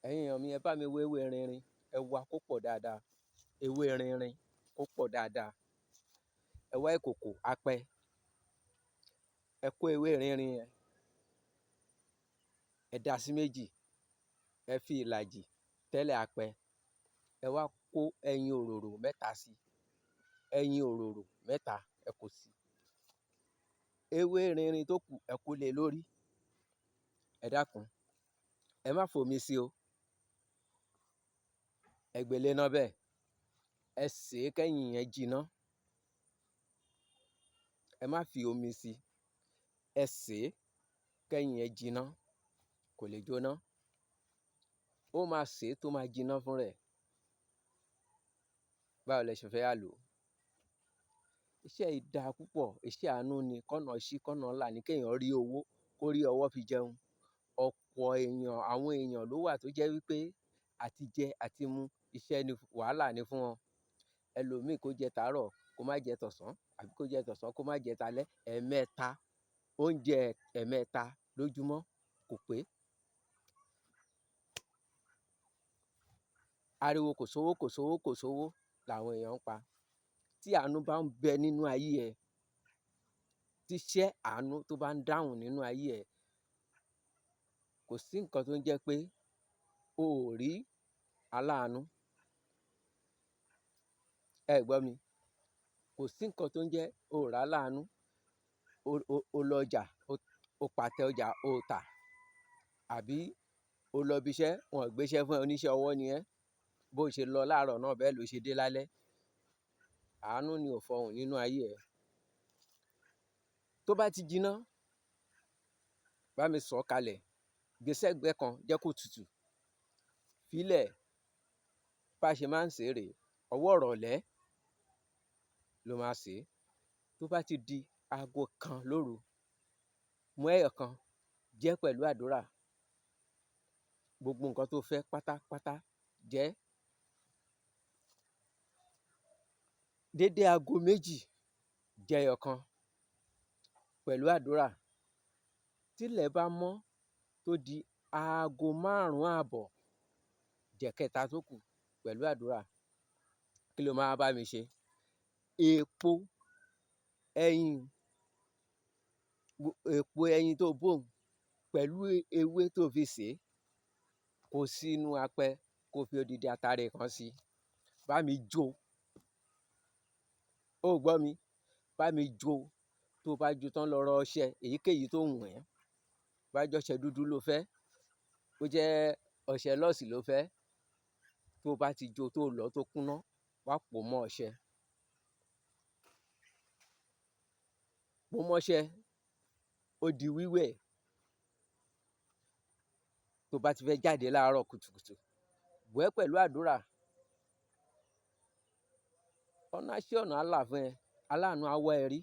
Ẹ̀yin èèyàn mi, ẹ bá mi wo ewé rinrin, ẹ wá kó pọ̀ dáadáa. Ewé rinrin kó pọ̀ dáadáa. Ẹ wá ìkòkò apẹ, ẹ kó ewé rinrin yẹn, ẹ dá sí méjì, ẹ fi ìlàjì tẹ́lẹ̀ apẹ, ẹ wá kó ẹyin òróró mẹ́ta sí, ẹyin òróró mẹ́ta ẹ kó sí. Ewé rinrin tó kù ẹ kó lé lórí. Ẹ dákun, ẹ má fomi sí o. Ẹ gbé lé iná bẹ́ẹ̀, ẹ sè é kẹ́yìn yẹn jiná. Ẹ má fi omi sí, ẹ sè é kẹ́yìn yẹn jiná, kò lè jóná. Ó máa sè é tó máa jiná fún rẹ̀. Báwo lẹ ṣe fẹ́ á lò ó? Iṣẹ́ yìí dáa púpọ̀, iṣẹ́ àánú ni, kọ́nà ṣí kọ́nà là ní kéèyàn rí owó, kó rí ọwọ́ fi jẹun. Ọ̀pọ̀ èèyàn, àwọn èèyàn ló wà tó jẹ́ wípé àti jẹ àti mu iṣẹ́ ni, wàhálà ni fún wọn. Ẹlòmíì kó jẹ tàárọ̀ kó má jẹ tọ̀sán, àbí kó jẹ tọ̀sán kó má jẹ talẹ́. Ẹ̀ẹ̀mẹta, oúnjẹ ẹ̀ẹ̀mẹta lójúmọ́ kò pé. Ariwo kò sówó, kò sówó, kò sówó làwọn èèyàn ń pa. Tí àánú bá ń bẹ nínú ayé ẹ, tíṣẹ́ àánú tó bá ń dáhùn nínú ayé ẹ, kò sí nǹkan tó ń jẹ́ pé o ò rí aláàánú. Ẹ gbọ́ mi, kò sí nǹkan tó ń jẹ́ o ò ráláàánú. O lọ ọjà, o pàtẹ ọjà o tà, àbí o lọ ibi iṣẹ́ wọn ò gbéṣẹ́ fún ẹ, oníṣẹ́ ọwọ́ ni ẹ́. Bó ṣe lọ láàárọ̀ náà bẹ́ẹ̀ ló ṣe dé lálẹ́. Àánú ni ò fọhùn nínú ayé ẹ. Tó bá ti jiná, bá mi sọ̀ ọ́ kalẹ̀, gbé sẹ́gbẹ̀ẹ́ kan, jẹ́ kó tutù. Fílẹ̀ bá ṣe máa ń sè é rèé, ọwọ́ ìrọ̀lẹ́ ló máa sè é. Tó bá ti di aago kan lóru, mú ẹyọ̀kan, jẹ́ pẹ̀lú àdúrà. Gbogbo nǹkan tó fẹ́ pátápátá jẹ́. Dédé aago méjì, jẹ ẹyọ̀kan pẹ̀lú àdúrà. Tílẹ̀ bá mọ́ tó di aago 5:30 ààbọ̀, jẹ kẹta tó kù pẹ̀lú àdúrà. Kí ló máa bá mi ṣe? Èpo ẹyin tó bó un pẹ̀lú ewé tó fi sè é, kó sínú apẹ, kó fi odidi atare kan sí. Bá mi jó. Ó gbọ́ mi? Bá mi jó. Tó bá jó tán, lọ ra ọṣẹ èyíkéyìí tó wù ẹ́. Bá jẹ́ ọṣẹ dúdú lo fẹ́, bó jẹ́ ọṣẹ lọ́ọ̀sì ló fẹ́, tó bá ti jó tó lọ̀ ọ́ tó kúnná, wá pò mọ́ ọṣẹ. Pò mọ́ ọṣẹ, ó di wíwẹ̀. Tó bá ti fẹ́ jáde láàárọ̀ kùtùkùtù, wẹ̀ ẹ́ pẹ̀lú àdúrà. Ọ̀nà á ṣí, ọ̀nà á là fún ẹ. Aláàánú á wá ẹ rí.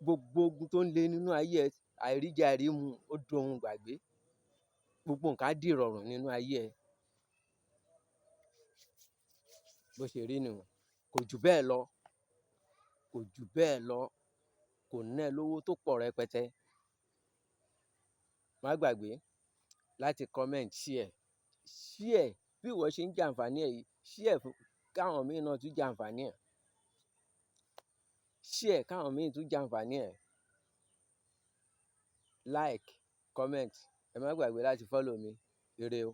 Gbogbo ogun tó ń le nínú ayé ẹ, àìríjẹ àìrímu, ó dohun gbàgbé. Gbogbo nǹkan á dìrọ̀rùn nínú ayé ẹ. Bó ṣe rí nù, kò jù bẹ́ẹ̀ lọ. Kò jù bẹ́ẹ̀ lọ. Kò ná ẹ lówó tó pọ̀ rẹpẹtẹ. Má gbàgbé láti comment, share. Share bí ìwọ ṣe ń jàǹfààní ẹ̀ yìí. Share káwọn míì náà tún jàǹfààní ẹ̀. Share káwọn míì tún jàǹfààní ẹ̀. Like, comment. Ẹ má gbàgbé láti follow mi. Ire o.